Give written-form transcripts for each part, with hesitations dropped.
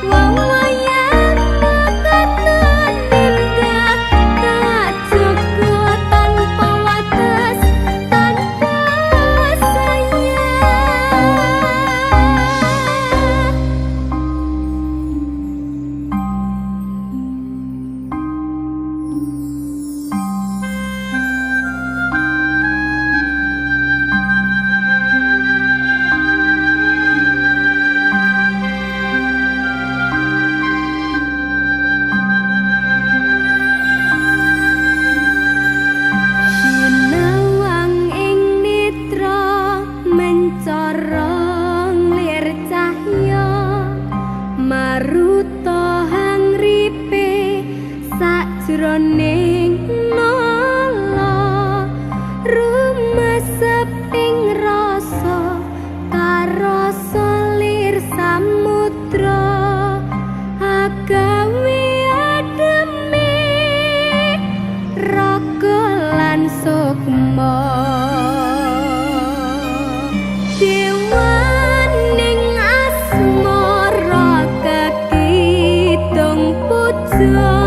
Wong jroning nala rumeseping rasa karo selir samudra agawe ademe raga lan sukma dewaning asmara kakidung puja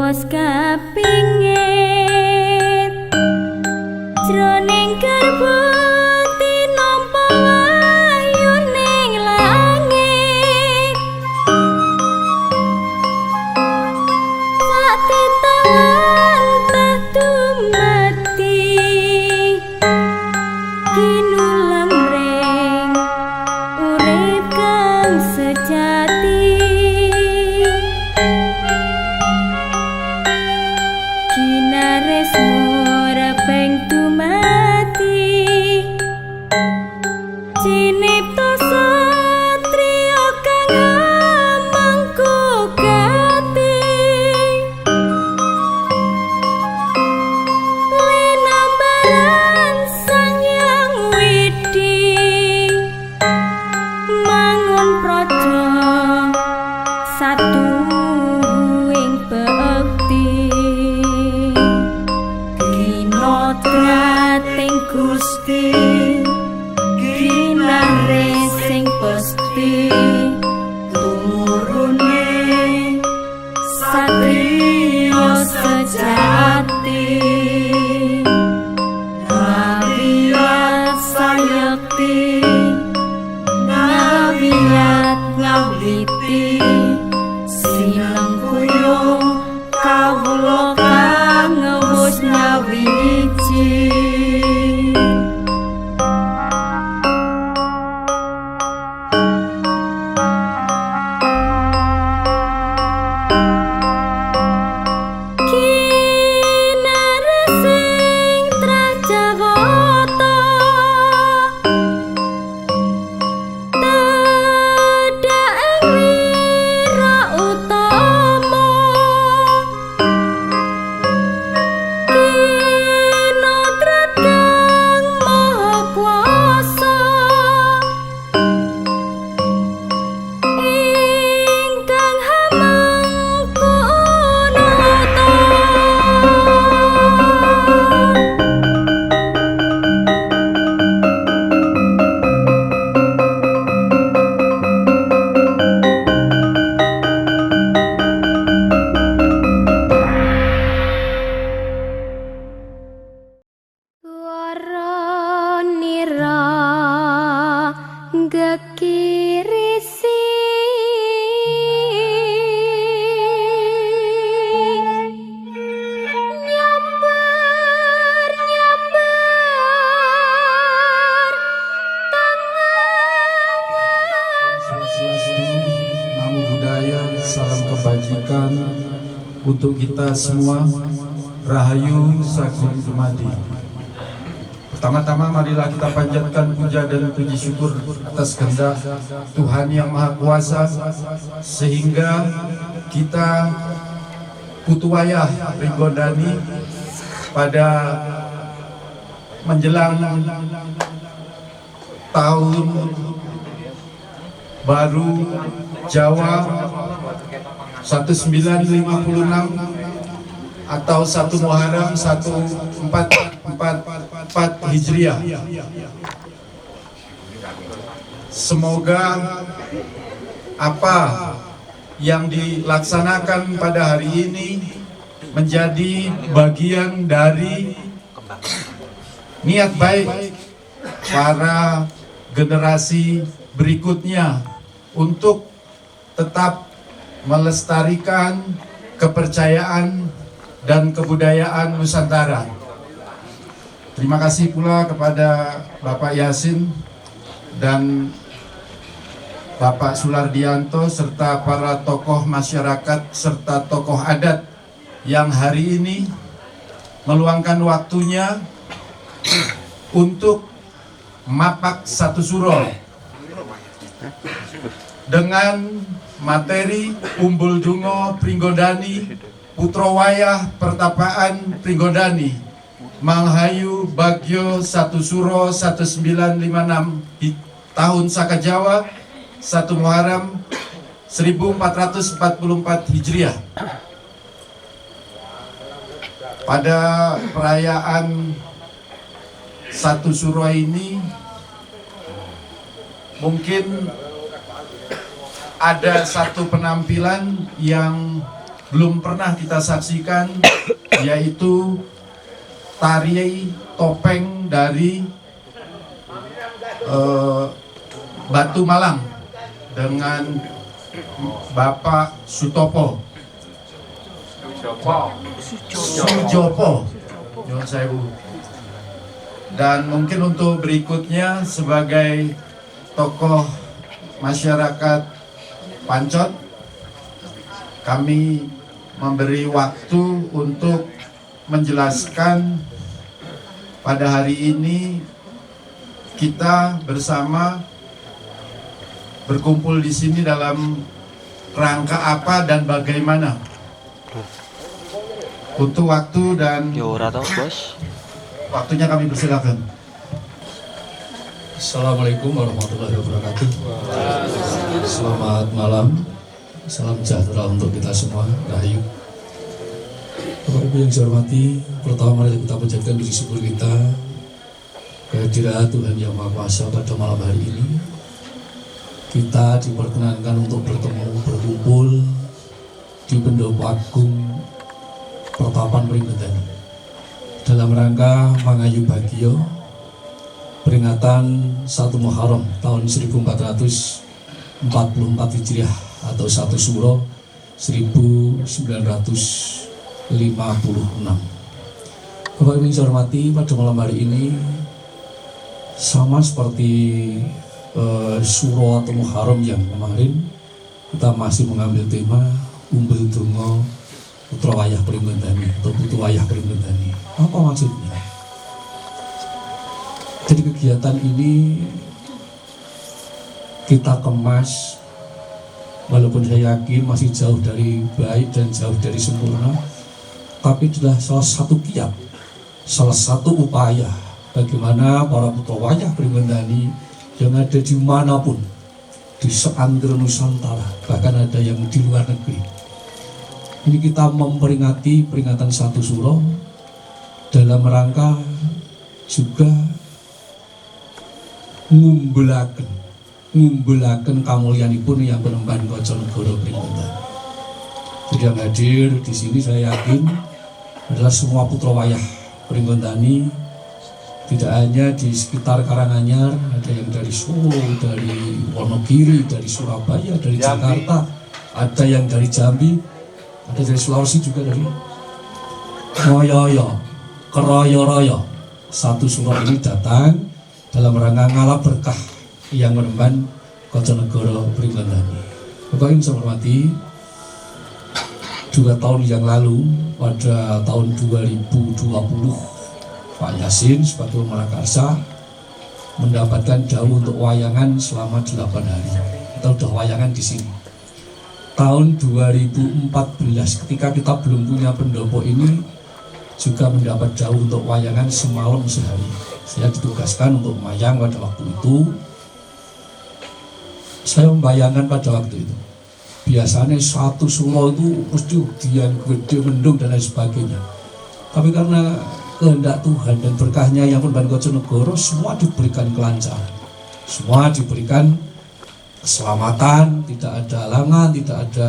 wis kapingit jroning garwa tinampa wahyu ning langit sak titahan dumati kinulam ring urip kang sejati Repeng dumati cinipta satriya kang mangku gati linambaran sang yang widi mangun praja satu ing bekti Trating Gusti kinare sing pesti tumurune satriya sejati ngawiyat sayekti ngawiyat ngawiti sineng kuyung kawula kang wis nyawiji gekirisi nyamber Namo Buddhaya, salam kebajikan untuk kita semua. Rahayu Sagung Dumadi. Pertama-tama marilah kita panjatkan puja dan puji syukur atas kehendak Tuhan Yang Maha Kuasa sehingga kita Putuwayah Pringgondani pada menjelang tahun baru Jawa 1956 atau 1 Muharram 1444 Hijriah. Semoga apa yang dilaksanakan pada hari ini menjadi bagian dari niat baik para generasi berikutnya untuk tetap melestarikan kepercayaan dan kebudayaan Nusantara. Terima kasih pula kepada Bapak Yasin dan Bapak Sulardianto serta para tokoh masyarakat serta tokoh adat yang hari ini meluangkan waktunya untuk mapak satu suro dengan materi Umbul Dungo Pringgondani Putrowayah Pertapaan Pringgondani Manghayu Bagyo 1 Suro 1956 tahun Saka Jawa 1 Muharram 1444 Hijriah. Pada perayaan 1 Suro ini mungkin ada satu penampilan yang belum pernah kita saksikan, yaitu tari topeng dari Batu Malang dengan Bapak Sutopo Sujopo. Nyuwun sewu. Dan mungkin untuk berikutnya sebagai tokoh masyarakat Pancot, kami memberi waktu untuk menjelaskan pada hari ini kita bersama berkumpul di sini dalam rangka apa dan bagaimana. Untuk waktu dan waktunya kami persilakan. Assalamualaikum warahmatullahi wabarakatuh. Selamat malam, salam sejahtera untuk kita semua. Rahayu. Bapak Ibu yang saya hormati, pertama mari kita panjatkan puji syukur kita kehadirat Tuhan Yang Maha Kuasa pada malam hari ini. Kita diperkenankan untuk bertemu, berkumpul di Pendopo Agung Pertapan Pringgondani dalam rangka Mangayu Bagio peringatan 1 Muharram tahun 1444 Hijriah atau 1 Suro 1956. Bapak Ibu yang saya hormati, pada malam hari ini sama seperti Suro atau Muharram yang kemarin, kita masih mengambil tema Umbul Dongo Putra Wayah Pringgondani atau Putu Wayah Pringgondani. Apa maksudnya? Jadi kegiatan ini kita kemas, walaupun saya yakin masih jauh dari baik dan jauh dari sempurna, tapi adalah salah satu kiat, salah satu upaya bagaimana para putra wayah Pringgondani yang ada di manapun di seantero Nusantara, bahkan ada yang di luar negeri. Ini kita memperingati peringatan 1 Suro dalam rangka juga ngumbulaken kamulyanipun yang penemban Bojonegoro Pringgondani. Jadi yang hadir di sini saya yakin adalah semua putra wayah Pringgondani, tidak hanya di sekitar Karanganyar, ada yang dari Solo, dari Wonogiri, dari Surabaya, dari Jakarta, ada yang dari Jambi, ada dari Sulawesi, juga dari Moyoyo, Keroyo-royo. 1 Suro ini datang dalam rangka ngalap berkah yang menemban Bojonegoro Pringgondani. Bapak Ibu saya hormati, 2 tahun yang lalu pada tahun 2020 Pak Yasin sebagai Marakarsa mendapatkan dawuh untuk wayangan selama 8 hari. Kita udah wayangan di sini. Tahun 2014 ketika kita belum punya pendopo ini juga mendapat dawuh untuk wayangan semalam sehari. Saya ditugaskan untuk mayang pada waktu itu. Saya membayangkan pada waktu itu, biasanya 1 Suro itu mesti udian gede, mendung dan lain sebagainya. Tapi karena kehendak Tuhan dan berkahnya yang penemban Bojonegoro, semua diberikan kelancaran, semua diberikan keselamatan, tidak ada halangan, tidak ada,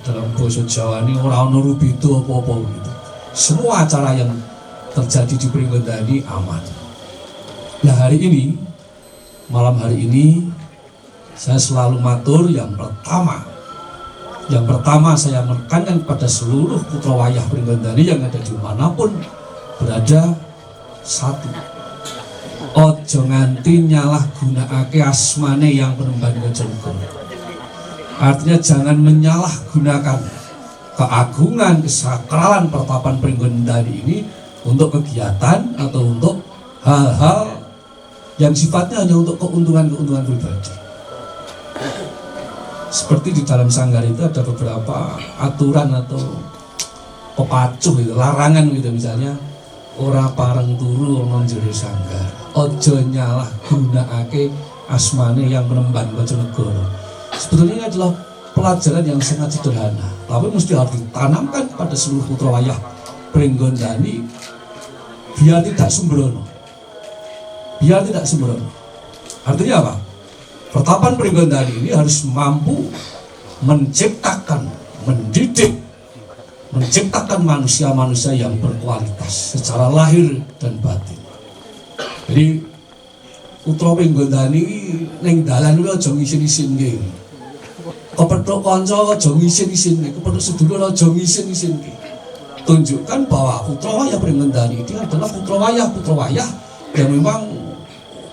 dalam bahasa Jawa ini ora ono rubido apa-apa gitu. Semua acara yang terjadi di Pringgondani aman. Nah hari ini, malam hari ini, saya selalu matur yang pertama saya menekankan kepada seluruh putra wayah Pringgondani yang ada di manapun berada, 1, ojo nganti nyalah gunakake asmane yang penemban Bojonegoro. Artinya jangan menyalahgunakan keagungan, kesakralan Pertapan Pringgondani ini untuk kegiatan atau untuk hal-hal yang sifatnya hanya untuk keuntungan pribadi. Seperti di dalam sanggar itu ada beberapa aturan atau pepacuh gitu, larangan gitu, misalnya ora pareng turu ana jero sanggar, aja nyalah gunakake asmane yang penemban Bojonegoro. Sebetulnya ini adalah pelajaran yang sangat sederhana, tapi mesti harus ditanamkan pada seluruh putra wayah Pringgondani biar tidak sembrono. Artinya apa? Pertapan Pringgondani ini harus mampu menciptakan, mendidik menciptakan manusia-manusia yang berkualitas secara lahir dan batin. Jadi putra Pringgondani ning dalan kuwi aja ngisin-isinke. Kepethuk kanca aja ngisin-isinke, kepethuk sedulur aja ngisin-isinke. Tunjukkan bahwa putra wayah Pringgondani ini adalah putra wayah yang memang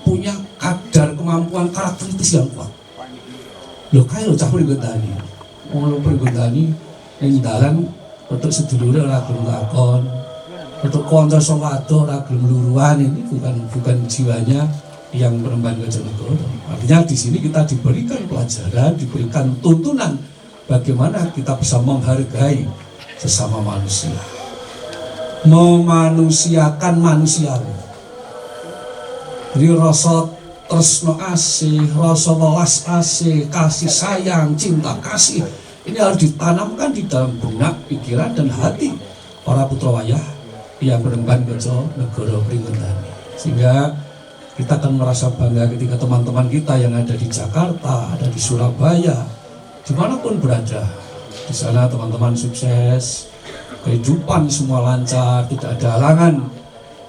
punya kadar kemampuan karakteristik yang kuat. Lho kaya cah Pringgondani. Wong Pringgondani ning dalan kepethuk sedulur ora gelem lakon. Untuk kanca sing adoh ora gelem luruan, ini bukan jiwanya yang Penemban Bojonegoro. Artinya di sini kita diberikan pelajaran, diberikan tuntunan bagaimana kita bisa menghargai sesama manusia, memanusiakan manusia. Jadi rasa tresno asih, rasa welas asih, kasih sayang, cinta kasih ini harus ditanamkan di dalam benak, pikiran dan hati para putra wayah yang Penemban Bojonegoro Pringgondani, sehingga kita akan merasa bangga ketika teman-teman kita yang ada di Jakarta, ada di Surabaya, dimanapun berada. Di sana teman-teman sukses, kehidupan semua lancar, tidak ada halangan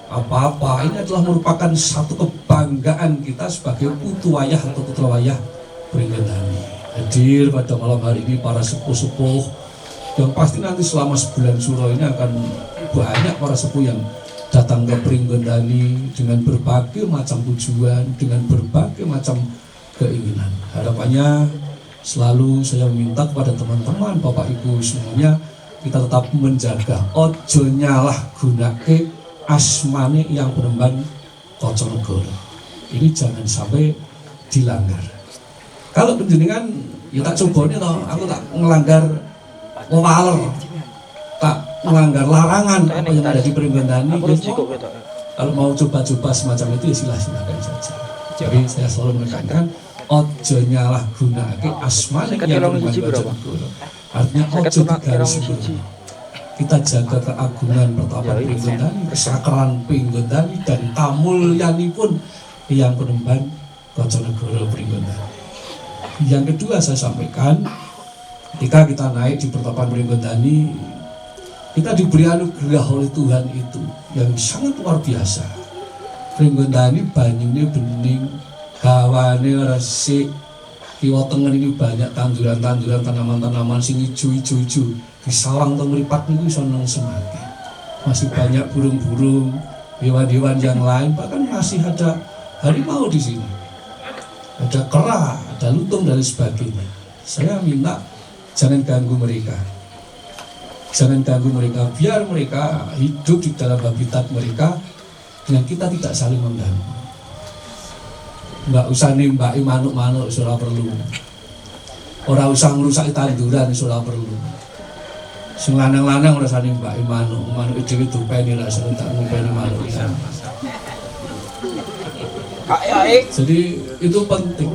apa-apa. Ini adalah merupakan satu kebanggaan kita sebagai putu wayah atau putra wayah Pringgondani. Hadir pada malam hari ini para sepuh-sepuh yang pasti nanti selama sebulan suro ini akan banyak para sepuh yang datang ke Pringgondani dengan berbagai macam tujuan, dengan berbagai macam keinginan. Harapannya selalu saya minta kepada teman-teman, Bapak Ibu semuanya, kita tetap menjaga ojo nyalah gunake asmane yang Penemban Bojonegoro. Ini jangan sampai dilanggar. Kalau penjenengan ya tak coba nih toh, aku tak ngelanggar waler, tak melanggar larangan apa yang ada di Pringgondani. Kalau mau coba-coba semacam itu ya silakan saja. Jadi saya selalu menekankan ojo nyalah gunake asmane yang Penemban Bojonegoro. Artinya ojo digaris guru. Kita jaga keagungan pertapan Pringgondani, kesakralan Pringgondani dan kamulyanipun yang Penemban Bojonegoro Pringgondani. Yang kedua saya sampaikan, ketika kita naik di pertapan Pringgondani, kita diberi anugerah oleh Tuhan itu yang sangat luar biasa. Pringgondani banyune bening, hawane resik, kiwa tengen ini banyak tanduran-tanduran, tanaman-tanaman sing ijo-ijo. Di sawang teng mripat niku iso nang semake. Masih banyak burung-burung, hewan-hewan yang lain, bahkan masih ada harimau di sini. Ada kera, ada lutung dan sebagainya. Saya minta jangan ganggu mereka. Jangan ganggu mereka, biar mereka hidup di dalam habitat mereka dengan kita tidak saling mengganggu. Nggak usah nimbaki manuk-manuk, ora perlu. Ora usah ngerusak tanduran, ora perlu. Sing lanang-lanang ora usah nimbaki manuk, manuk dhewe dopeni ra usah tak ngopeni manuk. Jadi itu penting.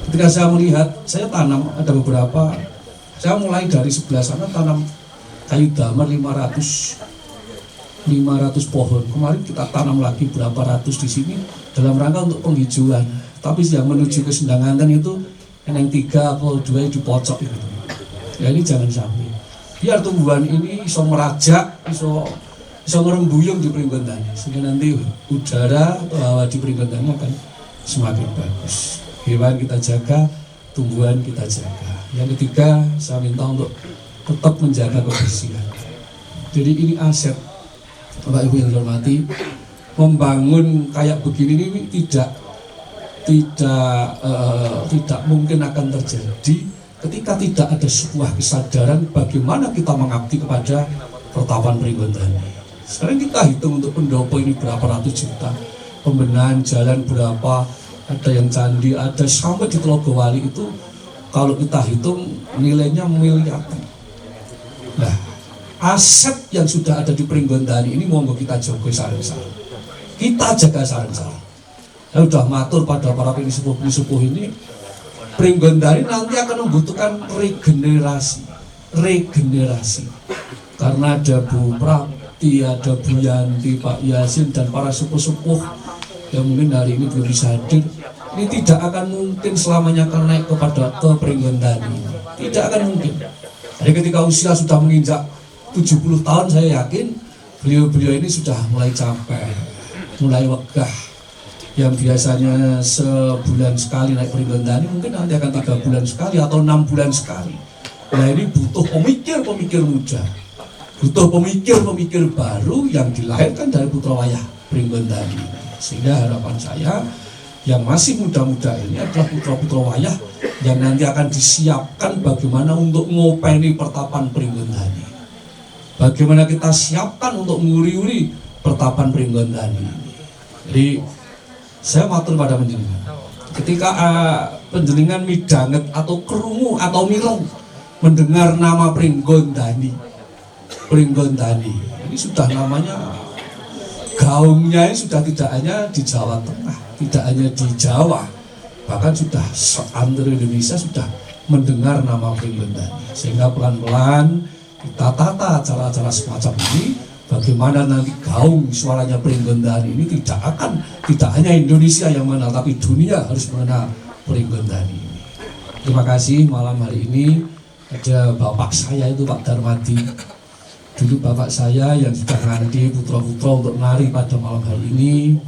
Ketika saya melihat, saya tanam ada beberapa, saya mulai dari sebelah sana tanam kayu damar 500 pohon. Kemarin kita tanam lagi berapa ratus di sini dalam rangka untuk penghijauan. Tapi yang menuju ke Sendanganten itu yang 3 atau 2 di pojok itu. Ya ini jangan sampai. Biar tumbuhan ini iso merajak, iso ngerembuyung di Pringgondani, sehingga nanti udara atau hawa di Pringgondani akan semakin bagus. Hewan kita jaga, tumbuhan kita jaga. Yang ketiga, saya minta untuk tetap menjaga kebersihan. Jadi ini aset, Bapak Ibu yang dihormati, membangun kayak begini ini tidak mungkin akan terjadi ketika tidak ada sebuah kesadaran bagaimana kita mengabdi kepada pertapan Pringgondani. Sekarang kita hitung untuk pendopo ini berapa ratus juta, pembenahan jalan berapa, ada yang candi, ada sampai di Telogowali itu kalau kita hitung nilainya miliaran. Nah, aset yang sudah ada di Pringgondani ini monggo kita jaga sareng-sareng. Kita jaga sareng-sareng. Saya sudah matur pada para sepuh ini, Pringgondani nanti akan membutuhkan regenerasi. Karena ada Bu Prapti, ada Bu Yanti, Pak Yasin dan para sepuh-sepuh yang mungkin hari ini belum bisa hadir. Ini tidak akan mungkin selamanya akan naik ke Pringgondani. Tidak akan mungkin. Jadi ketika usia sudah menginjak 70 tahun saya yakin beliau-beliau ini sudah mulai capek, mulai wegah. Yang biasanya sebulan sekali naik Pringgondani mungkin nanti akan 3 bulan sekali atau 6 bulan sekali. Nah ini butuh pemikir-pemikir muda, butuh pemikir-pemikir baru yang dilahirkan dari putra wayah Pringgondani. Sehingga harapan saya yang masih muda-muda ini adalah putra-putra wayah yang nanti akan disiapkan bagaimana untuk ngopeni pertapan Pringgondani. Bagaimana kita siapkan untuk nguri-uri pertapan Pringgondani ini. Jadi saya matur pada panjenengan. Ketika panjenengan midanget atau kerungu atau mirong mendengar nama Pringgondani, ini sudah namanya gaungnya ini sudah tidak hanya di Jawa Tengah, tidak hanya di Jawa, bahkan sudah seantero Indonesia sudah mendengar nama Pringgondani. Sehingga pelan-pelan kita tata acara-acara semacam ini. Bagaimana nanti gaung suaranya Pringgondani ini tidak hanya Indonesia yang mengenal, tapi dunia harus mengenal Pringgondani ini. Terima kasih malam hari ini ada bapak saya itu Pak Darmadi. Dulu bapak saya yang sudah nganti putra-putra untuk menari pada malam hari ini.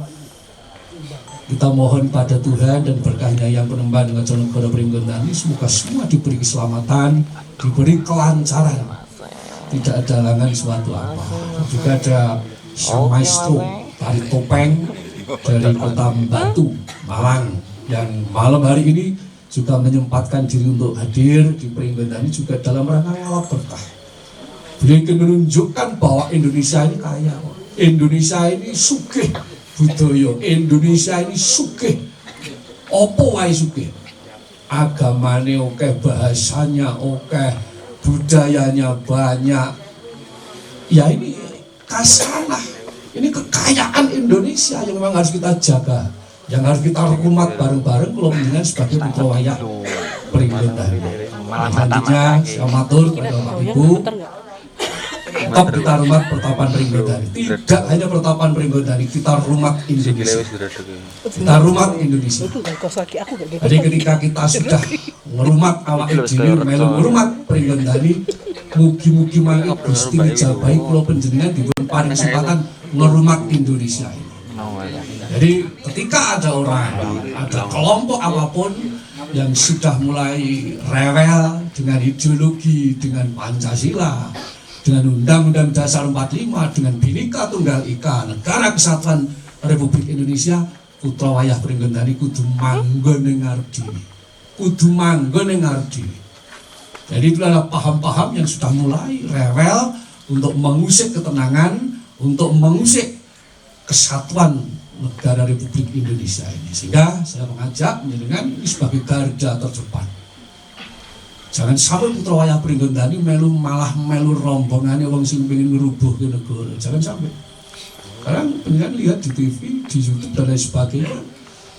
Kita mohon pada Tuhan dan berkahnya yang penemban Ngajonegoro Pringgondani, semoga semua diberi keselamatan, diberi kelancaran. Tidak ada halangan suatu apa. Juga ada sang maestro tari topeng dari kota Batu, Malang, yang malam hari ini juga menyempatkan diri untuk hadir di Pringgondani juga dalam rangka ngalap berkah. Beliau ingin menunjukkan bahwa Indonesia ini kaya, Indonesia ini sugih budaya, Indonesia ini sugih opo wae sugih, agamane oke, bahasanya oke, budayanya banyak. Ya ini kasanah, ini kekayaan Indonesia yang memang harus kita jaga, yang harus kita hormat bareng-bareng kalau mendengar sebagai putra wayah Pringgondani. Nantinya saya matur kepada Bapak Ibu, tetap kita hormat pertapan Pringgondani. Tidak hanya pertapan Pringgondani, kita hormat Indonesia. Kita hormat Indonesia. Jadi ketika kita sudah ngurmat awak dhewe melu ngurmat Pringgondani, mugi-mugi mangke Gusti njabahi kula panjenengan dipun paring kesempatan ngurmat Indonesia ini. Jadi ketika ada orang, ada kelompok apapun yang sudah mulai rewel dengan ideologi, dengan Pancasila, dengan Undang-Undang Dasar 45, dengan Bhinneka Tunggal Ika, Negara Kesatuan Republik Indonesia, putra wayah Pringgondani kudu manggon ning ngarep dhewe. Kudu manggon ning ngarep dhewe. Jadi itu adalah paham-paham yang sudah mulai rewel untuk mengusik ketenangan, untuk mengusik kesatuan negara Republik Indonesia ini. Sehingga saya mengajak menjenengan ini sebagai garda terdepan. Jangan sampai putra wayah Pringgondani malah melu rombongane wong sing pengen ngrubuhke negara. Jangan sampai. Sekarang pengen lihat di TV, di YouTube dan lain sebagainya,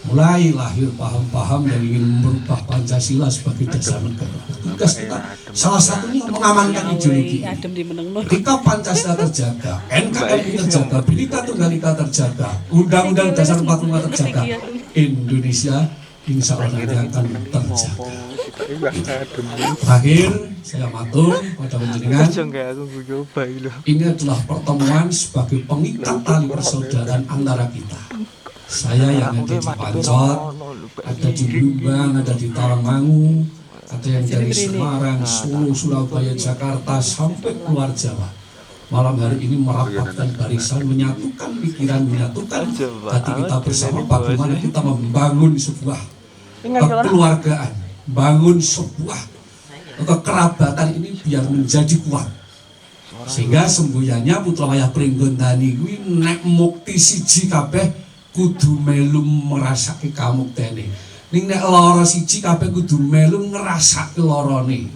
mulai lahir paham-paham yang ingin merubah Pancasila sebagai dasar negara. Tugas kita salah satunya mengamankan ideologi. Ketika Pancasila terjaga, NKRI terjaga, Bhinneka Tunggal Ika terjaga, Undang-Undang Dasar 45 terjaga, Indonesia insya Allah nanti akan terjaga. Terakhir saya matur pada panjenengan, ini adalah pertemuan sebagai pengikat tali persaudaraan antara kita. Saya yang ada di Pancot, ada di Blumbang, ada di Tawangmangu, ada yang dari Semarang, Solo, Surabaya, Jakarta sampai keluar Jawa. Malam hari ini merapatkan barisan, menyatukan pikiran, menyatukan hati kita bersama bagaimana kita membangun sebuah kekeluargaan, bangun sebuah kekerabatan ini biar menjadi kuat. Sehingga semboyannya putra wayah Pringgondani kuwi nek mukti siji kabeh kudu melu merasake kamuktene. Ning nek lara siji kabeh kudu melu ngrasake larane.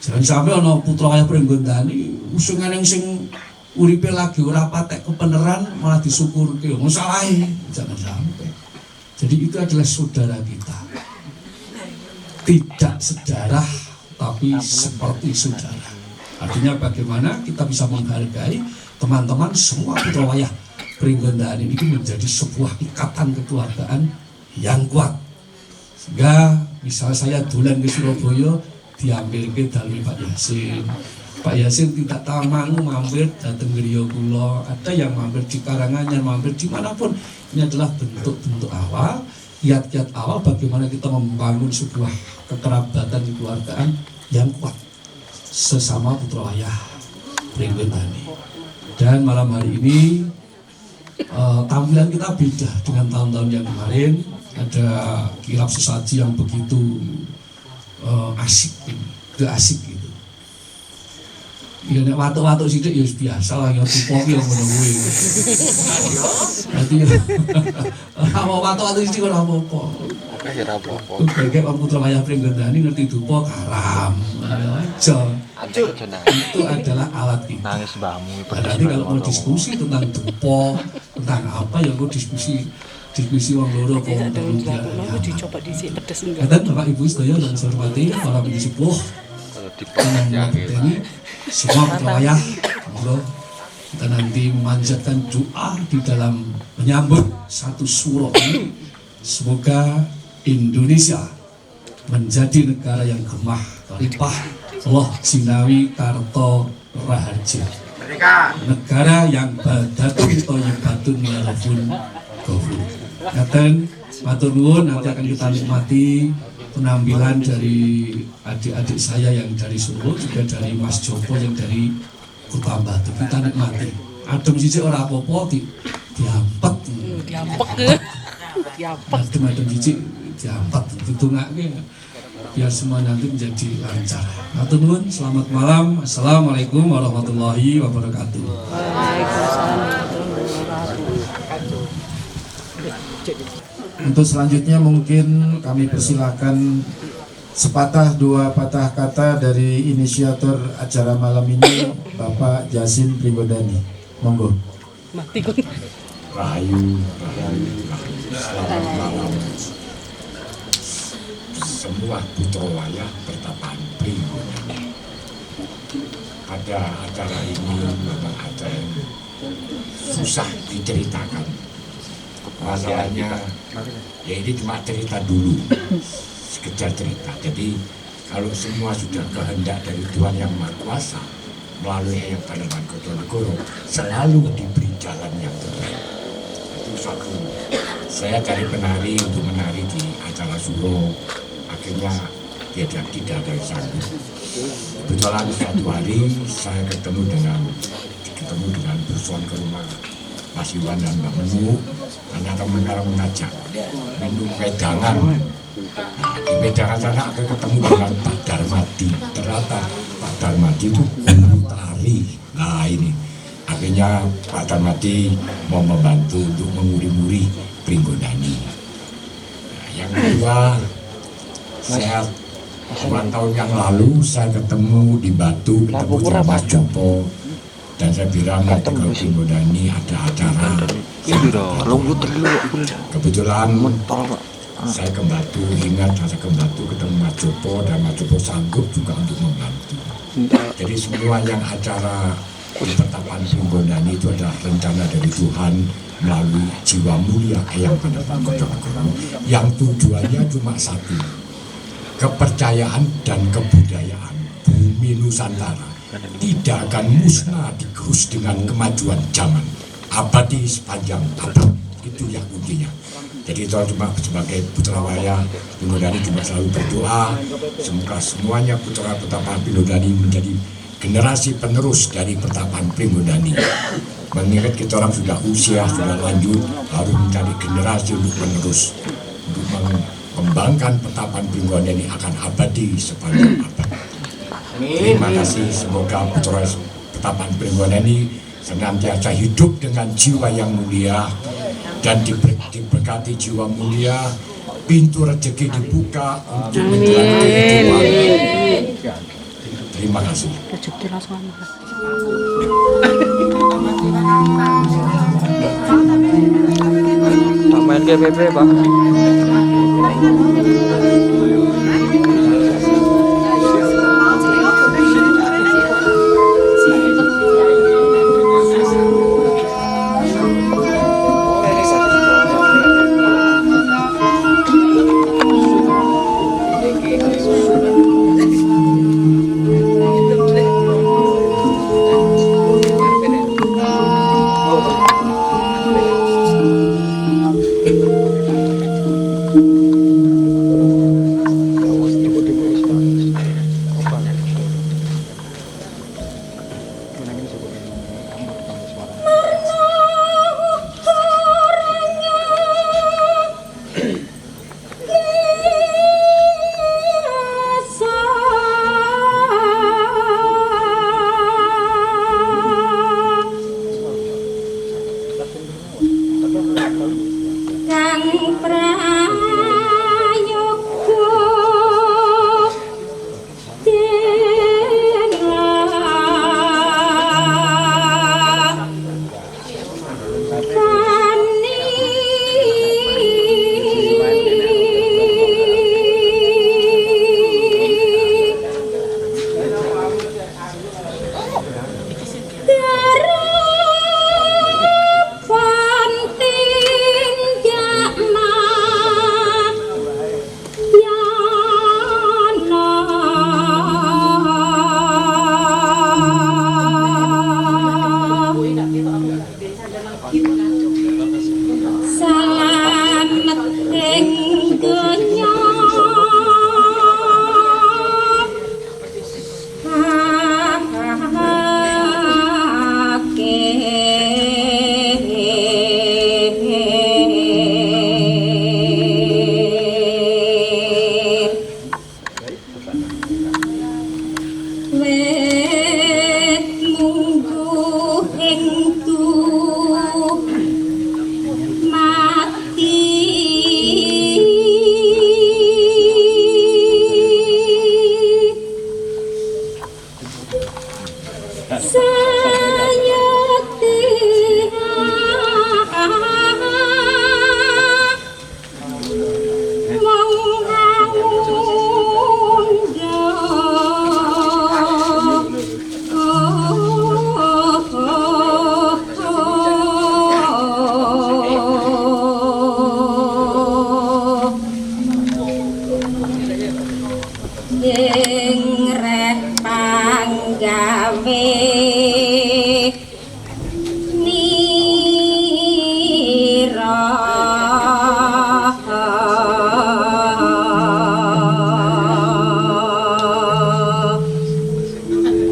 Jangan sampai ana putra wayah Pringgondani usungane sing uripe lagi ora patek kebenaran malah disyukurke. Masalahe jangan sampai. Jadi itu adalah saudara kita. Tidak sedarah tapi seperti saudara. Artinya bagaimana kita bisa menghargai teman-teman semua putra wayah Pringgondani ini menjadi sebuah ikatan kekeluargaan yang kuat. Sehingga misalnya saya dolan ke Surabaya diambil ke dalem Pak Yasin, Pak Yasin tidak taman mampir datang griya kula, ada yang mampir di Karanganyar, mampir dimanapun. Ini adalah bentuk-bentuk awal, kiat-kiat awal bagaimana kita membangun sebuah kekerabatan kekeluargaan yang kuat sesama putra wayah Pringgondani. Dan malam hari ini tampilan kita beda dengan tahun-tahun yang kemarin. Ada kirap sesaji yang begitu asik gitu. Ya nek watuk-watuk sithik ya biasa lah ya tupo ki ya ngono kuwi. Dadi apa watuk-watuk sithik ora apa-apa. Oke, ora apa-apa. Bagi Om Putra Wayah Pringgondani ngerti dupa karam. Aja. Itu adalah alat kita. Nangis mbahmu. Berarti kalau mau diskusi tentang dupa, tentang apa ya mau diskusi wong loro kok telu dia. Dicoba dhisik pedes enggak. Dan Bapak Ibu sedaya yang saya hormati, para pendidik sepuh, ini semua putra wayah, monggo kita nanti memanjatkan doa di dalam menyambut satu suro ini. Semoga Indonesia menjadi negara yang gemah, limpah, loh Jinawi Karto Raharja. Negara yang badatun toyibatun yarafun gofur. Ngaten, matur nuwun, nanti akan kita nikmati penampilan dari adik-adik saya yang dari Solo, juga dari Mas Joko yang dari Kota Batu. Kita nikmati. Adem siji ora apa-apa diampet. Adem siji diampet, ditungake biar semua nanti menjadi lancar. Matur nuwun, selamat malam. Assalamualaikum warahmatullahi wabarakatuh. Waalaikumsalam warahmatullahi wabarakatuh. Untuk selanjutnya mungkin kami persilakan sepatah dua patah kata dari inisiator acara malam ini, Bapak Yasin Pringgondani. Monggo. Mati kun. Rahayu, selamat malam. Semua putra wayah pertapaan Pringgondani. Pada acara ini memang ada yang susah diceritakan. Masalahnya ya ini cuma cerita dulu, sekedar cerita. Jadi kalau semua sudah kehendak dari Tuhan Yang Maha Kuasa melalui Eyang Pangeran Kotonegoro selalu diberi jalan yang terbaik. Itu satu. Saya cari penari untuk menari di acara Suro, akhirnya tidak ada yang sanggup. Kebetulan suatu hari saya ketemu dengan Burson ke rumah Mas Iwan dan Mbak Menu, ternyata mereka mengajak minum wedangan. Nah, di wedangan sana aku ketemu dengan Pak Darmadi. Ternyata Pak Darmadi itu guru tari. Nah ini akhirnya Pak Darmadi mau membantu untuk menguri-muri Pringgondani. Nah, yang kedua, saya 9 tahun yang lalu saya ketemu di Batu, ketemu dengan Mas Joko. Dan saya bilang nanti kalau Pringgondani ada acara, kebetulan saya ke Batu, ingat saya ke Batu ketemu Mas Joko, dan Mas Joko sanggup juga untuk membantu. Jadi semua yang acara di pertapaan Pringgondani itu adalah rencana dari Tuhan melalui jiwa mulia Eyang Pangeran Kotonegoro yang tujuannya cuma satu, kepercayaan dan kebudayaan bumi Nusantara tidak akan musnah digerus dengan kemajuan zaman, abadi sepanjang abad. Itu yang kuncinya. Jadi itu cuma sebagai putra wayah Pringgondani juga selalu berdoa semoga semuanya putra pertapaan Pringgondani menjadi generasi penerus dari pertapaan Pringgondani. Mengingat kita orang sudah usia sudah lanjut, harus mencari generasi untuk penerus untuk mengembangkan pertapaan Pringgondani akan abadi sepanjang abad. Terima kasih, semoga putra pertapaan Pringgondani senantiasa hidup dengan jiwa yang mulia dan diberkati jiwa mulia, pintu rezeki dibuka untuk menjalani kehidupan. Terima kasih. Tak main GBB, Bang. sayati ing reh panggawe nira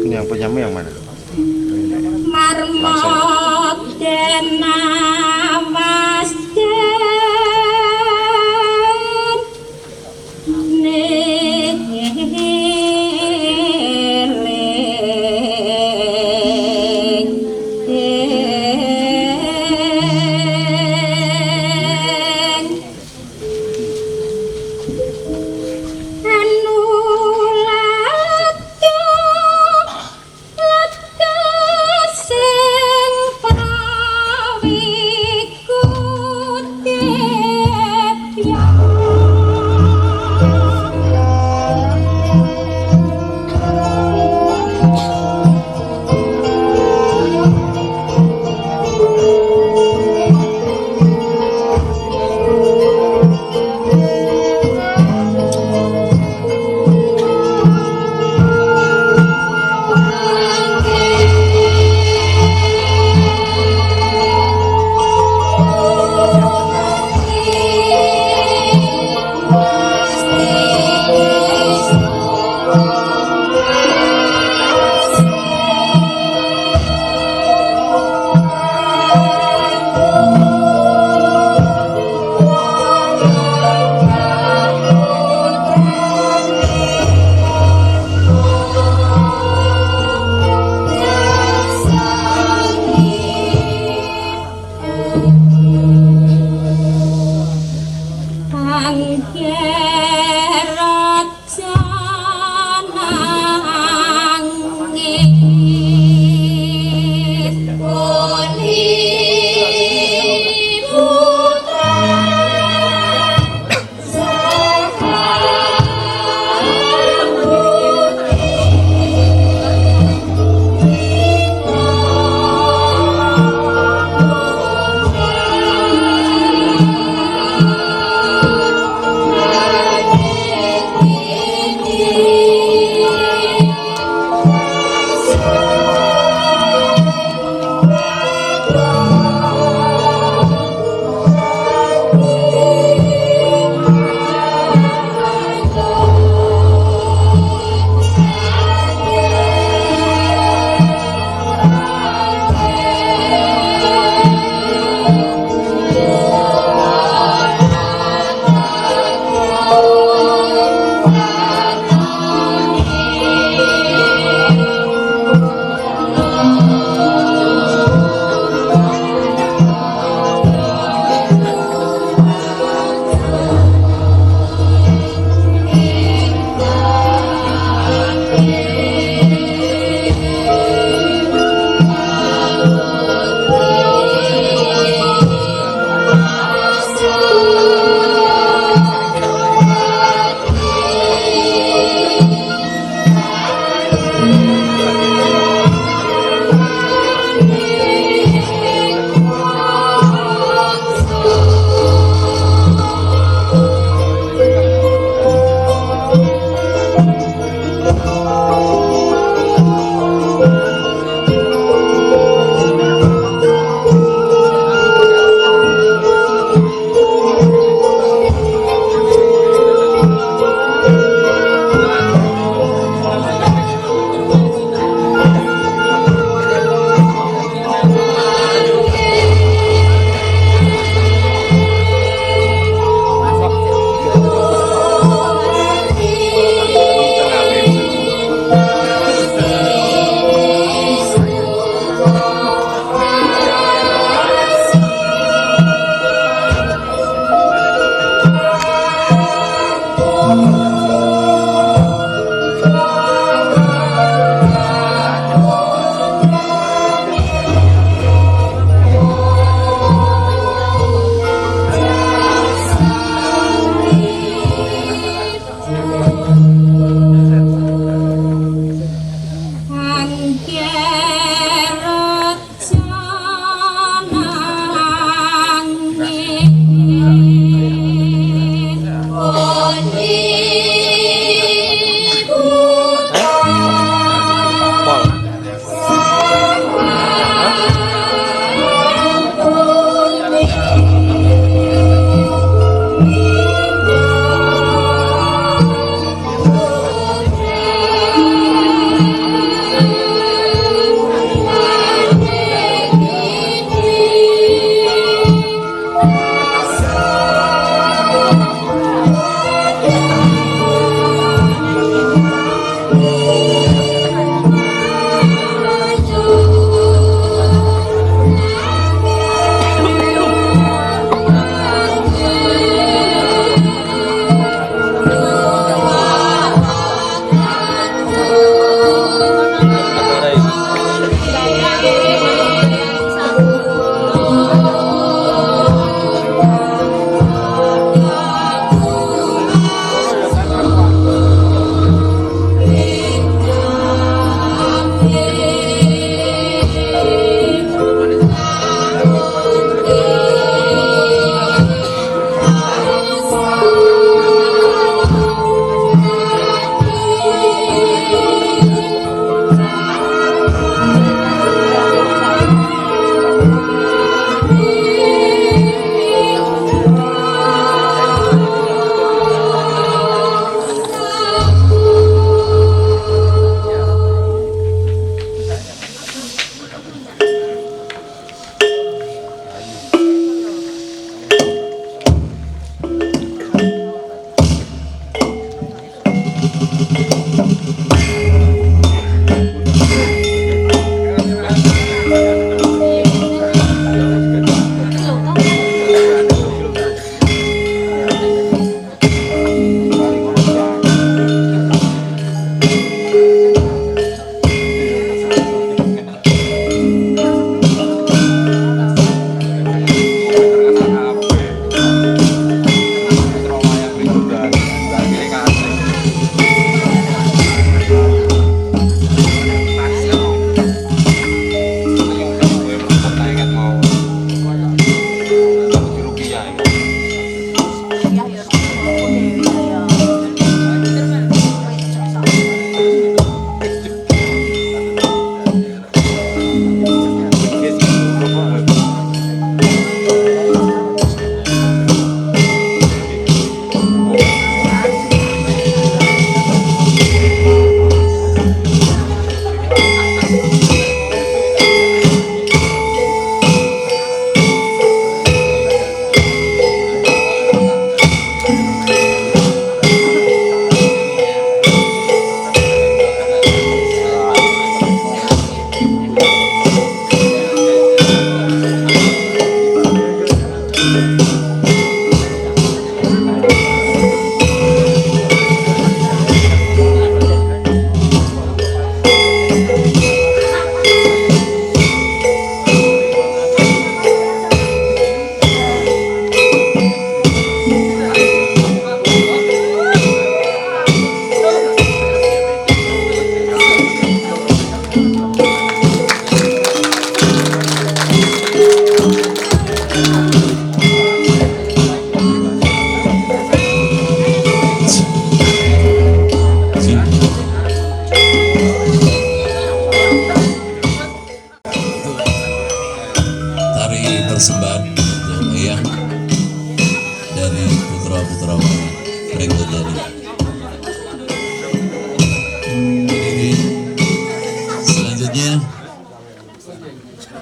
Ini yang punyamu yang mana? marmot dena masjen neleng anu laka sing prawira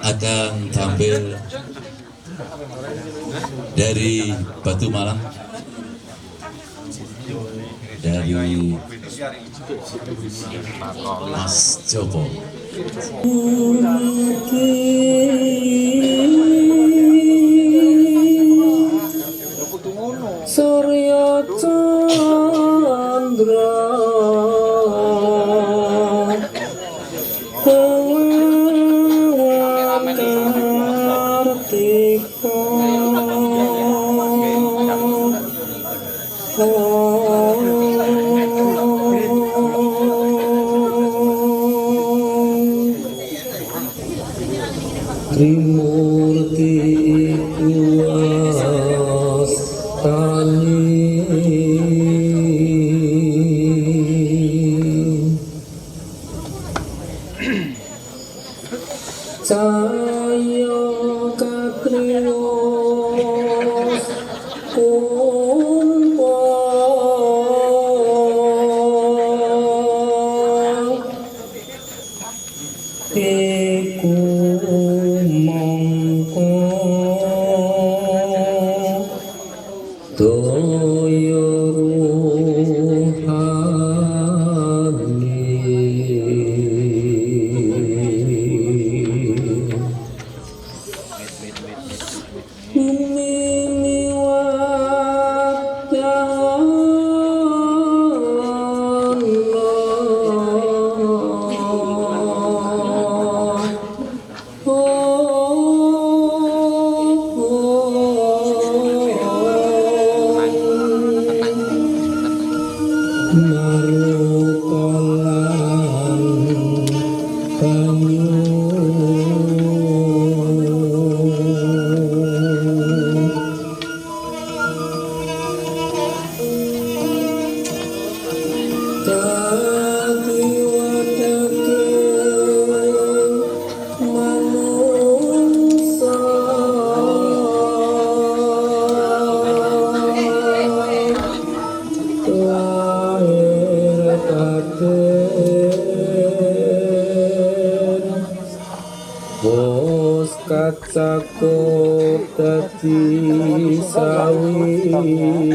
akan tampil dari Batu Malang, dari Mas Joko. Surya Chandra Kartika Trimurti Cahaya Katrios Kumpa Iku mongko Daya Bos kacakup dadi sawiji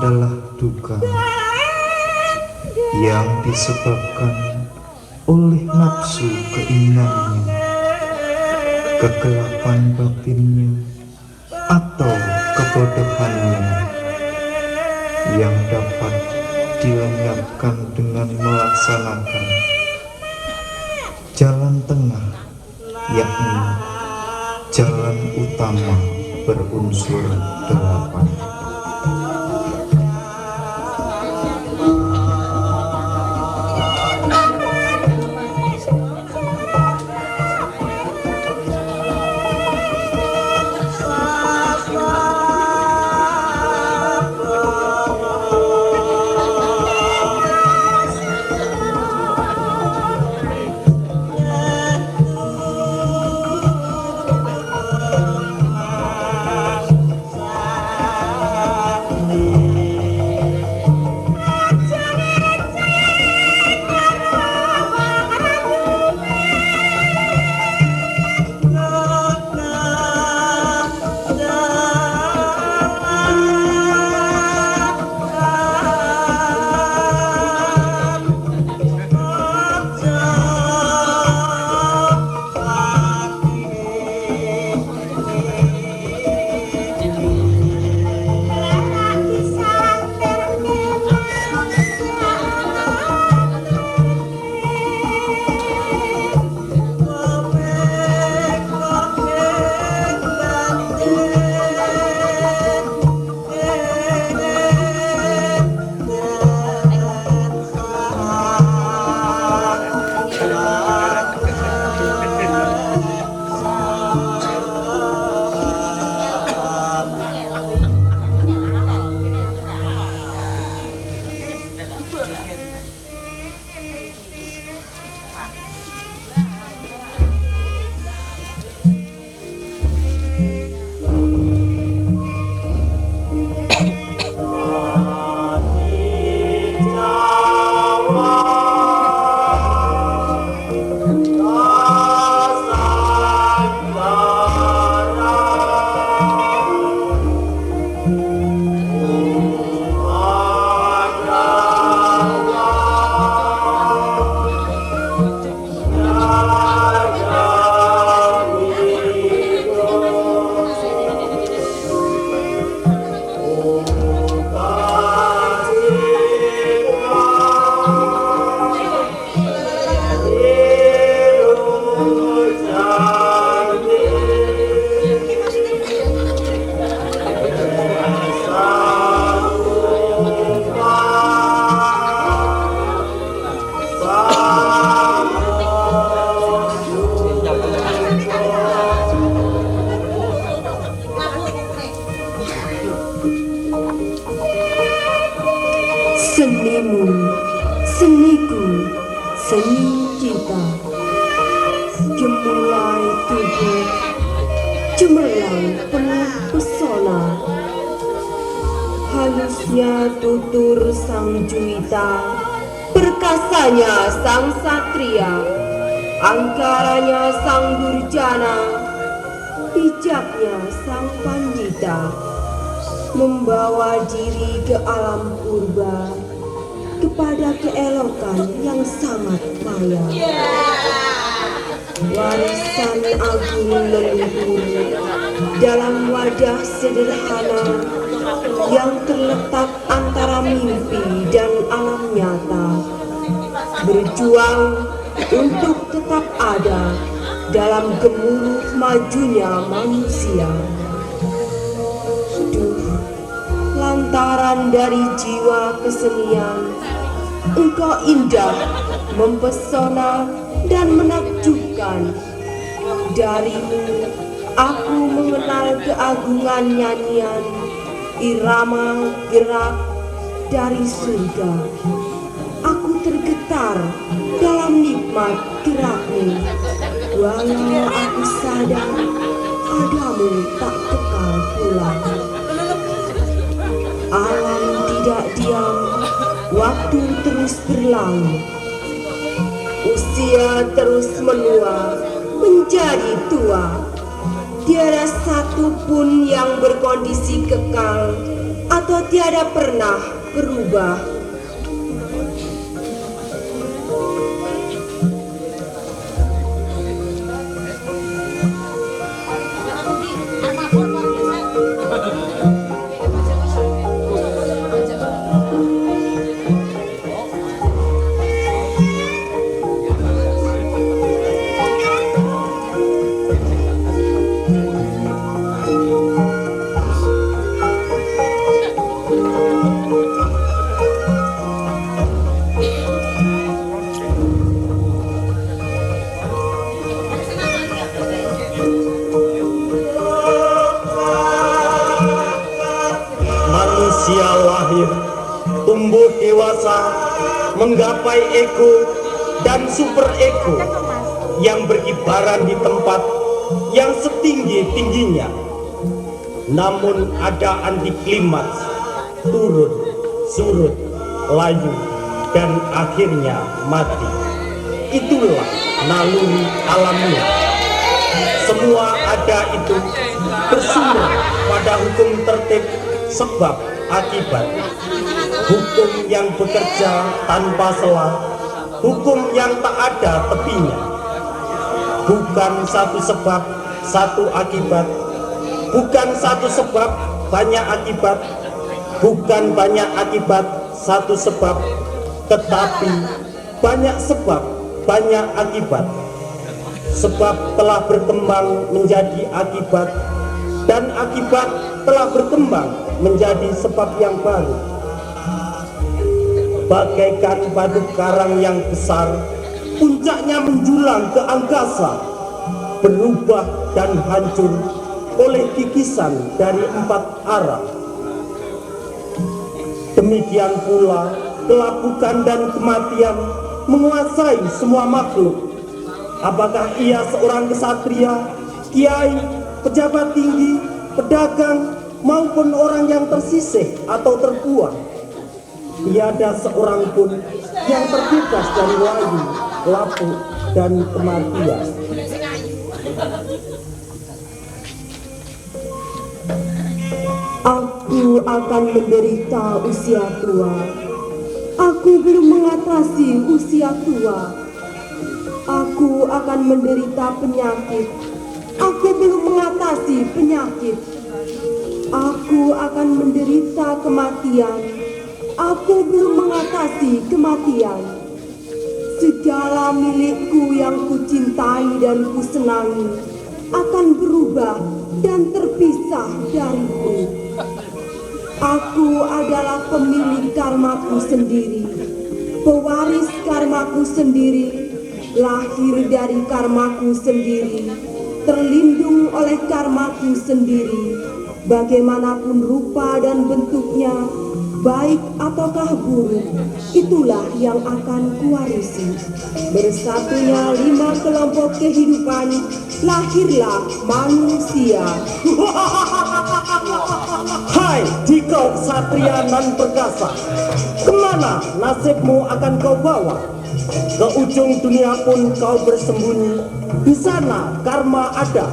adalah duka yang disebabkan oleh nafsu keinginannya, kegelapan batinnya, atau kebodohannya, yang dapat dilenyapkan dengan melaksanakan jalan tengah, yakni jalan utama berunsur 8. Senimu, seniku, seni kita, gemulai tubuh, cemerlang penuh pesona, halusnya tutur sang juwita, perkasanya sang satria, angkaranya sang durjana, bijaknya sang pandita, membawa diri ke alam purba kepada keelokan yang sangat kaya. Warisan agung leluhur dalam wadah sederhana yang terletak antara mimpi dan alam nyata, berjuang untuk tetap ada dalam gemuruh majunya manusia. Lantaran dari jiwa kesenian, engkau indah, mempesona, dan menakjubkan. Darimu, aku mengenal keagungan nyanyian, irama gerak dari surga. Aku tergetar dalam nikmat gerakmu, walau aku sadar padamu tak kekal pulang. Alam tidak diam, waktu terus berlalu, usia terus menua, menjadi tua. Tiada satu pun yang berkondisi kekal atau tiada pernah berubah. Manusia lahir, tumbuh dewasa, menggapai ego dan super ego yang berkibaran di tempat yang setinggi-tingginya. Namun ada anti klimaks, turun, surut, layu, dan akhirnya mati. Itulah naluri alamiah. Semua ada itu bersumber pada hukum tertib sebab akibat, hukum yang bekerja tanpa celah, hukum yang tak ada tepinya. Bukan satu sebab, satu akibat, bukan satu sebab, banyak akibat, bukan banyak akibat, satu sebab, tetapi banyak sebab, banyak akibat. Sebab telah berkembang menjadi akibat, dan akibat telah berkembang menjadi sebab yang baru. Bagaikan batu karang yang besar, puncaknya menjulang ke angkasa, berubah dan hancur oleh kikisan dari 4 arah. Demikian pula kelabukan dan kematian menguasai semua makhluk. Apakah ia seorang kesatria, kiai, pejabat tinggi, pedagang, maupun orang yang tersisih atau terbuang, tiada seorang pun yang terbebas dari layu, lapuk, dan kematian. Aku akan menderita usia tua. Aku belum mengatasi usia tua. Aku akan menderita penyakit. Aku belum mengatasi penyakit. Aku akan menderita kematian. Aku belum mengatasi kematian. Segala milikku yang kucintai dan kusenangi akan berubah dan terpisah dariku. Aku adalah pemilik karmaku sendiri, pewaris karmaku sendiri, lahir dari karmaku sendiri, terlindung oleh karmaku sendiri, bagaimanapun rupa dan bentuknya, baik ataukah buruk, itulah yang akan kuwarisi. Bersatunya 5 kelompok kehidupan, lahirlah manusia. Hai jikau ksatria nan perkasa, kemana nasibmu akan kau bawa? Ke ujung dunia pun kau bersembunyi, di sana karma ada.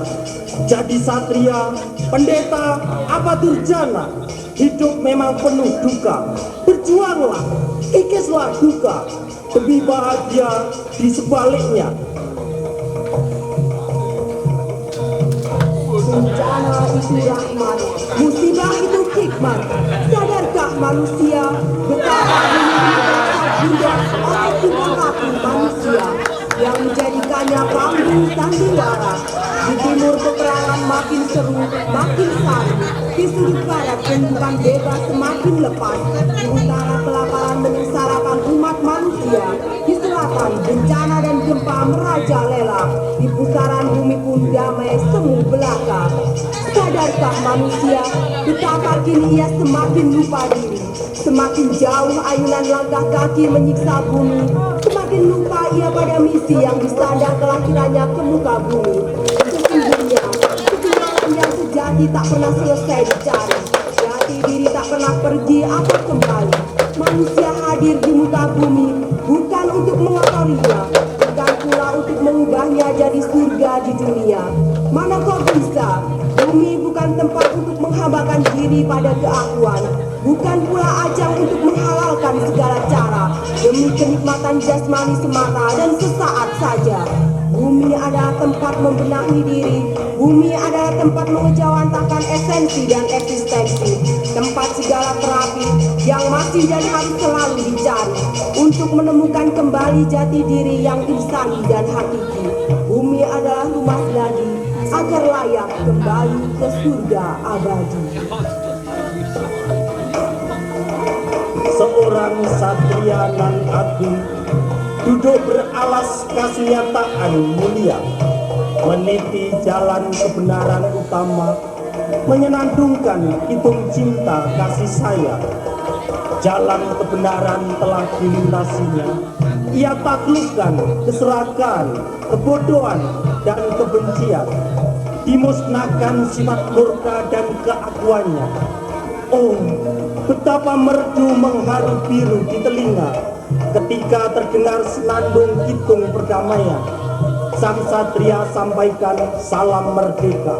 Jadi satria, pendeta, apa durjana, hidup memang penuh duka. Berjuanglah, kikislah duka, demi bahagia di sebaliknya. Bencana itu rahmat, musibah itu hikmat. Sadarkah manusia betapa bunda oleh perilaku manusia yang menjadikannya panggung sandiwara? Di timur peperangan makin seru, makin saru. Di sudut barat bentukan bebas semakin lepas. Di utara kelaparan menyengsarakan umat manusia. Di selatan bencana dan gempa merajalela. Di pusaran bumi pun damai semu belaka. Sadarkah manusia betapa kini ia semakin lupa diri? Semakin jauh ayunan langkah kaki menyiksa bumi, semakin lupa ia pada misi yang disandang kelahirannya ke muka bumi. Sesungguhnya ketinggalan yang sejati tak pernah selesai dicari. Jati diri tak pernah pergi atau kembali. Manusia hadir di muka bumi bukan untuk mengotorinya, bukan pula untuk mengubahnya jadi surga di dunia. Mana kau bisa Bumi bukan tempat untuk menghambakan diri pada keakuan, bukan pula ajang untuk menghalalkan segala cara demi kenikmatan jasmani semata dan sesaat saja. Bumi adalah tempat membenahi diri, bumi adalah tempat mengejawantahkan esensi dan eksistensi, tempat segala terapi yang masih dan harus selalu dicari untuk menemukan kembali jati diri yang insani dan hakiki. Bumi adalah rumah seladi agar layak kembali ke surga abadi. Seorang satria nan agung duduk beralas kasunyataan mulia, meniti jalan kebenaran utama, menyenandungkan hitung cinta kasih sayang. Jalan kebenaran telah dilintasinya, ia taklukkan keserakahan, kebodohan, dan kebencian, dimusnahkan sifat murka dan keakuannya. Oh, betapa merdu mengharu biru di telinga ketika terdengar senandung hitung perdamaian. Sang satria sampaikan salam merdeka.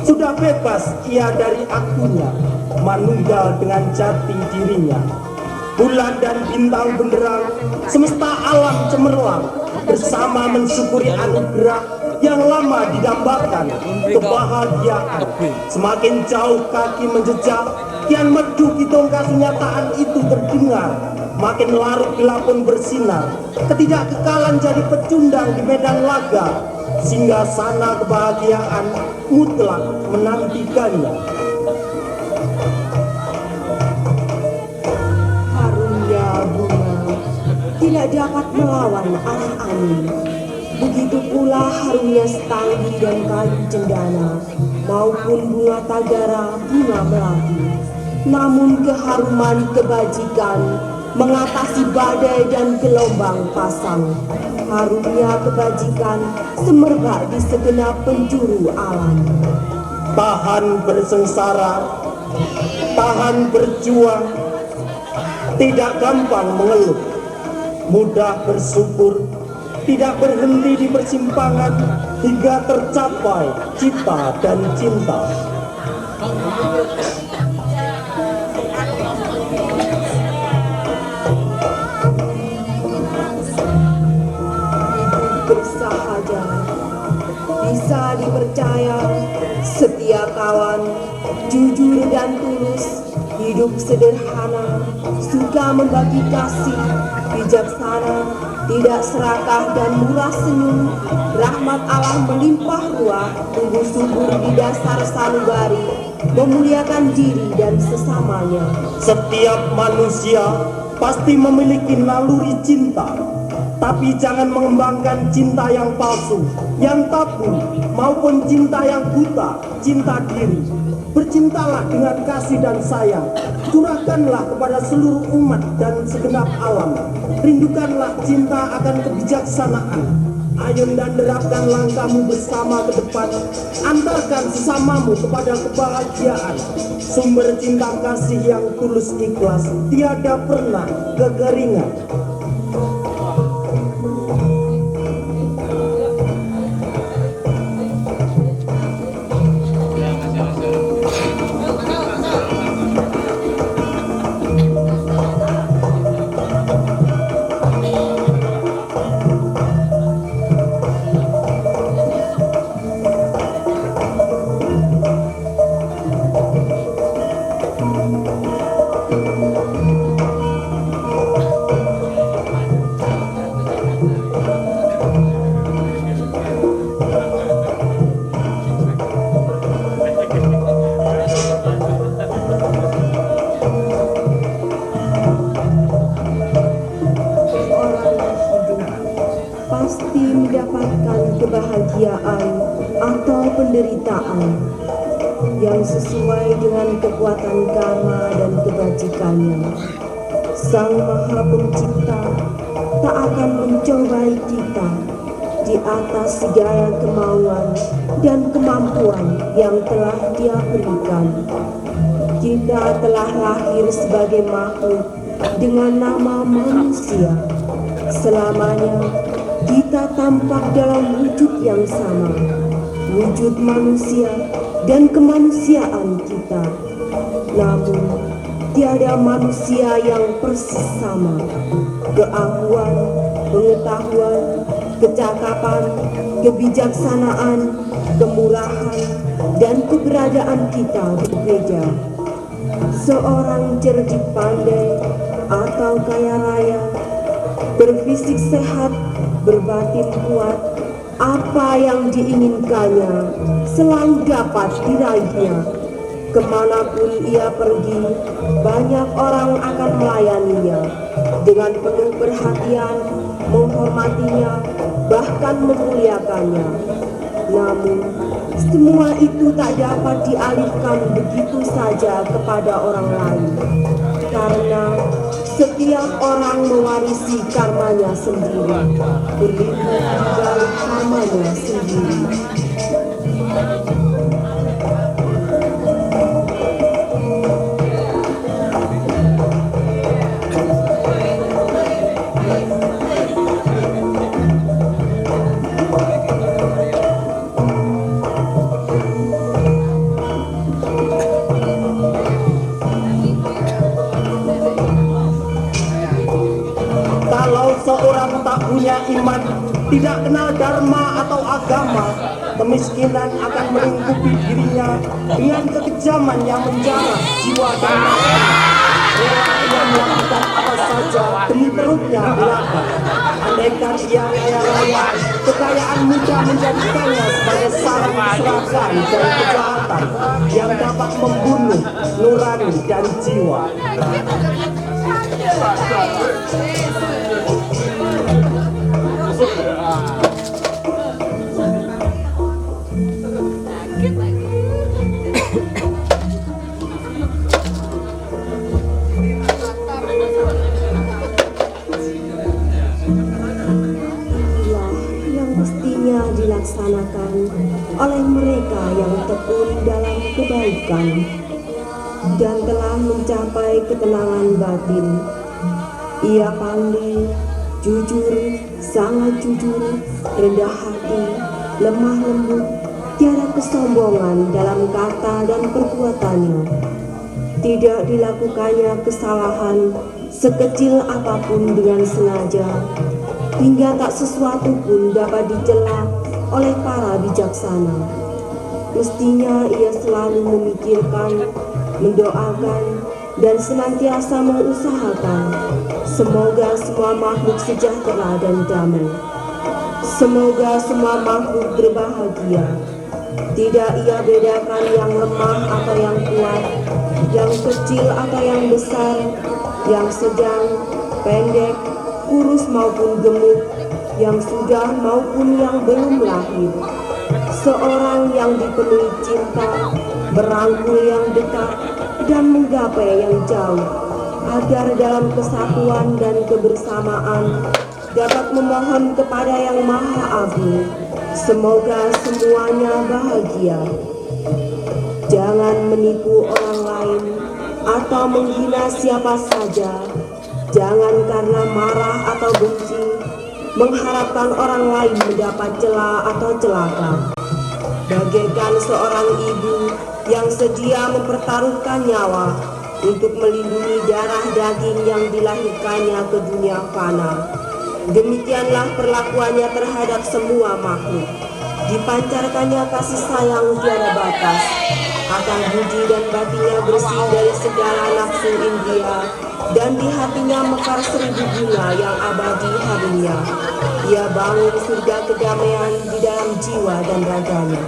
Sudah bebas ia dari akunya, manunggal dengan jati dirinya. Bulan dan bintang benderang, semesta alam cemerlang, bersama mensyukuri anugerah yang lama didambakan kebahagiaan. Semakin jauh kaki menjejak, kian merdu hitung kasunyataan itu terdengar. Makin larut gelap pun bersinar, ketidakkekalan jadi pecundang di medan laga, sehingga sana kebahagiaan mutlak menantikannya. Harumnya bunga tidak dapat melawan arah angin. Begitu pula harumnya setanggi dan kayu cendana, maupun bunga tagara, bunga melati. Namun keharuman kebajikan mengatasi badai dan gelombang pasang. Harumnya kebajikan semerbak di segenap penjuru alam. Tahan bersengsara, tahan berjuang, tidak gampang mengeluh, mudah bersyukur, tidak berhenti di persimpangan hingga tercapai cita dan cinta. Bersahaja, bisa dipercaya, setia kawan, jujur dan tulus, hidup sederhana, suka membagi kasih, bijaksana, tidak serakah dan murah senyum. Rahmat Allah melimpah ruah, tumbuh subur di dasar sanubari, memuliakan diri dan sesamanya. Setiap manusia pasti memiliki naluri cinta, tapi jangan mengembangkan cinta yang palsu, yang tabu, maupun cinta yang buta, cinta diri. Bercintalah dengan kasih dan sayang, curahkanlah kepada seluruh umat dan segenap alam. Rindukanlah cinta akan kebijaksanaan. Ayun dan derapkan langkahmu bersama ke depan, antarkan sesamamu kepada kebahagiaan. Sumber cinta kasih yang tulus ikhlas, tiada pernah kekeringan. Pasti mendapatkan kebahagiaan atau penderitaan yang sesuai dengan kekuatan karma dan kebajikannya. Sang Maha Pencipta tak akan mencobai kita di atas segala kemauan dan kemampuan yang telah Dia berikan. Kita telah lahir sebagai makhluk dengan nama manusia. Selamanya kita tampak dalam wujud yang sama. wujud manusia dan kemanusiaan kita. Namun, tiada manusia yang persis sama. Keahlian, pengetahuan, kecakapan, kebijaksanaan, kemurahan, dan keberadaan kita berbeda. Seorang cerdik pandai atau kaya raya, berfisik sehat, berbatin kuat, apa yang diinginkannya selalu dapat diraihnya. Kemanapun ia pergi, banyak orang akan melayaninya dengan penuh perhatian, menghormatinya, bahkan memuliakannya. Namun, semua itu tak dapat dialihkan begitu saja kepada orang lain, karena setiap orang mewarisi karmanya sendiri, berlindung di balik karmanya sendiri. Seorang tak punya iman, tidak kenal dharma atau agama, kemiskinan akan melingkupi dirinya dengan kekejaman yang menjarah jiwa dan raga. Rela ia melakukan apa saja demi perutnya belaka. Andaikan ia kaya raya, kekayaan mudah menjadikannya sebagai sarang keserakahan dan kejahatan yang dapat membunuh nurani dan jiwa. Dilaksanakan oleh mereka yang tekun dalam kebaikan dan telah mencapai ketenangan batin. Ia pandai, jujur, sangat jujur, rendah hati, lemah lembut, tiada kesombongan dalam kata dan perbuatannya. Tidak dilakukannya kesalahan sekecil apapun dengan sengaja, hingga tak sesuatu pun dapat dicela oleh para bijaksana. Mestinya ia selalu memikirkan, mendoakan, dan senantiasa mengusahakan semoga semua makhluk sejahtera dan damai. Semoga semua makhluk berbahagia. Tidak ia bedakan yang lemah atau yang kuat, yang kecil atau yang besar, yang sedang, pendek, kurus maupun gemuk, yang sudah maupun yang belum lahir. Seorang yang dipenuhi cinta, merangkul yang dekat, dan menggapai yang jauh, agar dalam kesatuan dan kebersamaan dapat memohon kepada Yang Maha Agung. Semoga semuanya bahagia. Jangan menipu orang lain atau menghina siapa saja. Jangan karena marah atau benci mengharapkan orang lain mendapat celah atau celaka. Bagaikan seorang ibu yang sedia mempertaruhkan nyawa untuk melindungi darah daging yang dilahirkannya ke dunia fana. Demikianlah perlakuannya terhadap semua makhluk. Dipancarkannya kasih sayang tiada batas. Akal budi dan batinnya bersih dari segala nafsu indria, dan di hatinya mekar 1000 bunga yang abadi harinya. Ia bangun surga kedamaian di dalam jiwa dan raganya.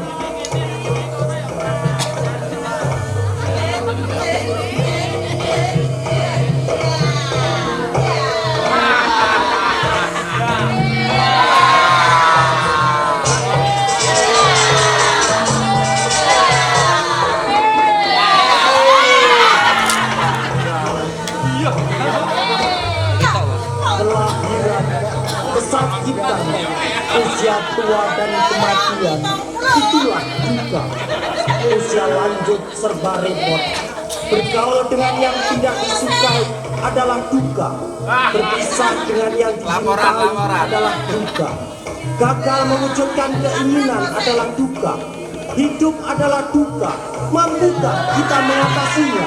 Kesakitan, usia tua dan kematian, itulah duka. Usia lanjut serba repot. Bergaul dengan yang tidak disukai adalah duka. Berpisah dengan yang dicintai adalah duka. Gagal mewujudkan keinginan adalah duka. Hidup adalah duka. Mampukah kita mengatasinya?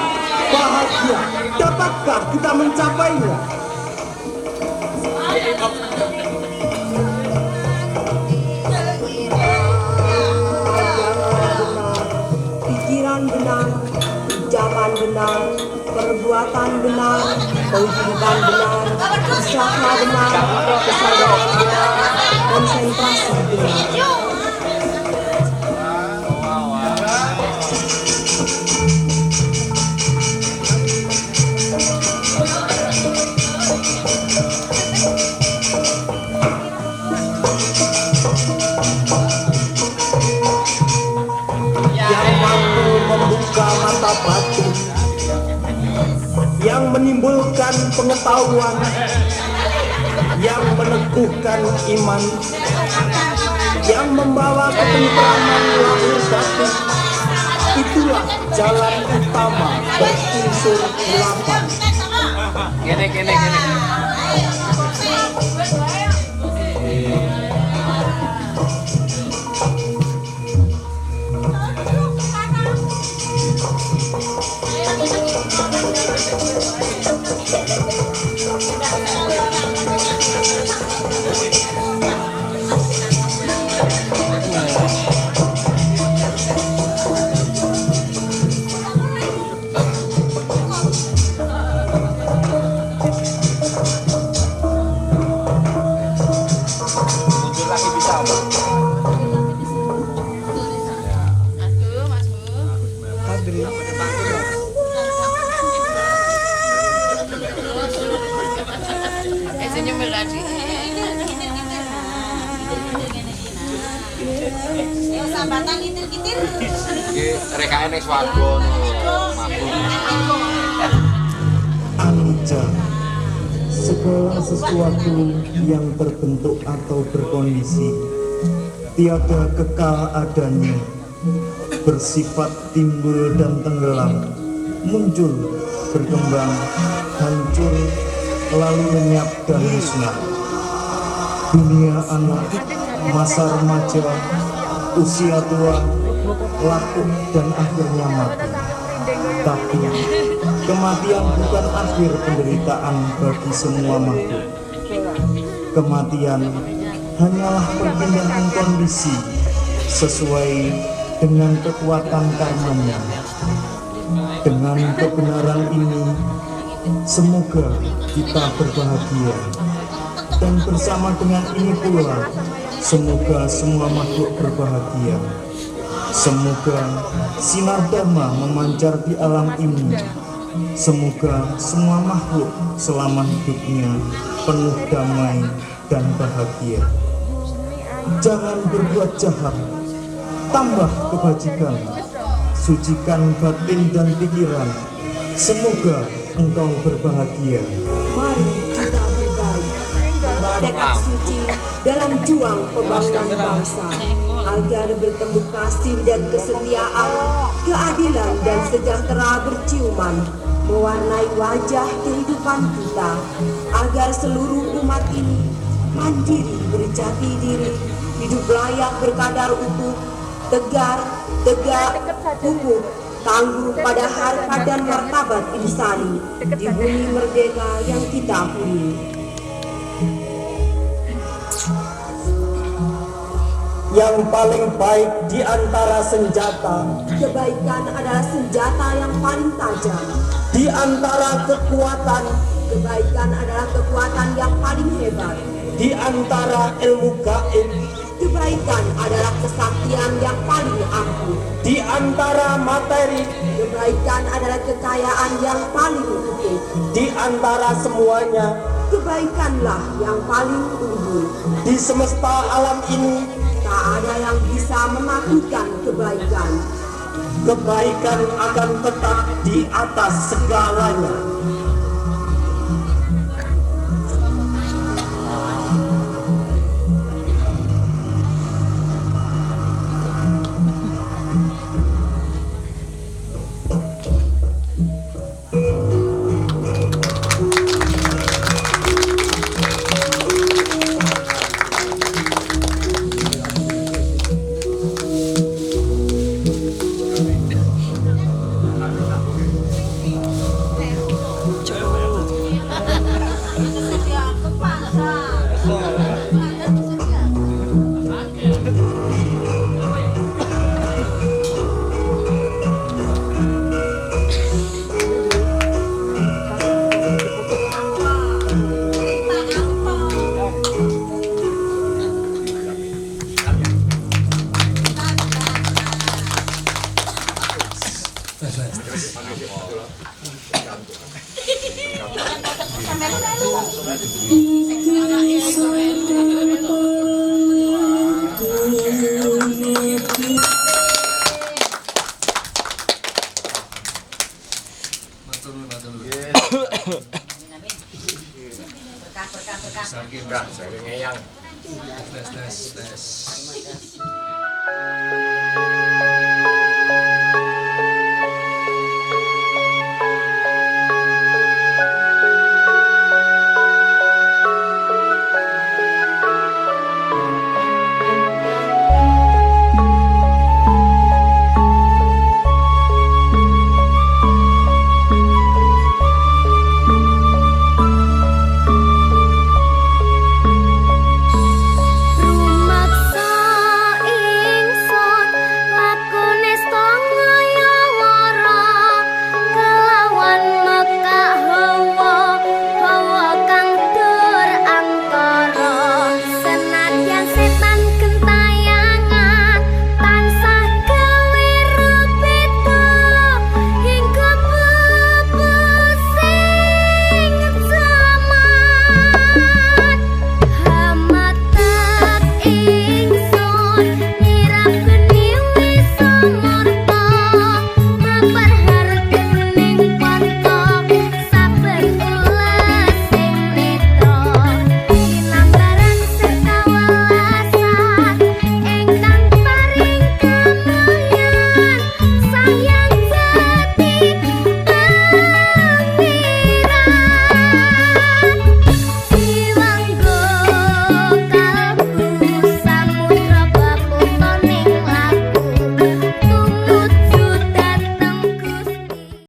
Bahagia, dapatkah kita mencapainya? Pikiran benar, ucapan benar, perbuatan benar, penghidupan benar, usaha benar, kesadaran benar, konsentrasi benar. Batin yang menimbulkan pengetahuan, yang meneguhkan iman, yang membawa ketentraman lahir batin, itulah jalan utama berunsur delapan. Gini. Anicca, segala sesuatu yang terbentuk atau berkondisi tiada kekal adanya, bersifat timbul dan tenggelam, muncul, berkembang, hancur, lalu lenyap dan musnah. Dunia anak, masa remaja, usia tua, lapuk dan akhirnya mati. Tapi kematian bukan akhir penderitaan bagi semua makhluk. Kematian hanyalah perpindahan kondisi sesuai dengan kekuatan karmanya. Dengan kebenaran ini, semoga kita berbahagia. Dan bersama dengan ini pula, semoga semua makhluk berbahagia. Semoga sinar Dhamma memancar di alam ini. Semoga semua makhluk selama hidupnya penuh damai dan bahagia. Jangan berbuat jahat, tambah kebajikan, sucikan batin dan pikiran. Semoga engkau berbahagia. Mari kita berbaik, bertekad suci dalam juang pembangunan bangsa, agar bertemu kasih dan kesetiaan, keadilan dan sejahtera berciuman, mewarnai wajah kehidupan kita, agar seluruh umat ini mandiri berjati diri, hidup layak berkadar utuh, tegar, tegak, kukuh, tangguh pada harkat dan martabat insani di bumi merdeka yang kita huni. Yang paling baik di antara senjata, kebaikan adalah senjata yang paling tajam. Di antara kekuatan, kebaikan adalah kekuatan yang paling hebat. Di antara ilmu gaib, kebaikan adalah kesaktian yang paling ampuh. Di antara materi, kebaikan adalah kekayaan yang paling utuh. Di antara semuanya, kebaikanlah yang paling unggul. Di semesta alam ini, tak ada yang bisa menaklukkan kebaikan. Kebaikan akan tetap di atas segalanya. Berkah, saya ngeyang. Tes.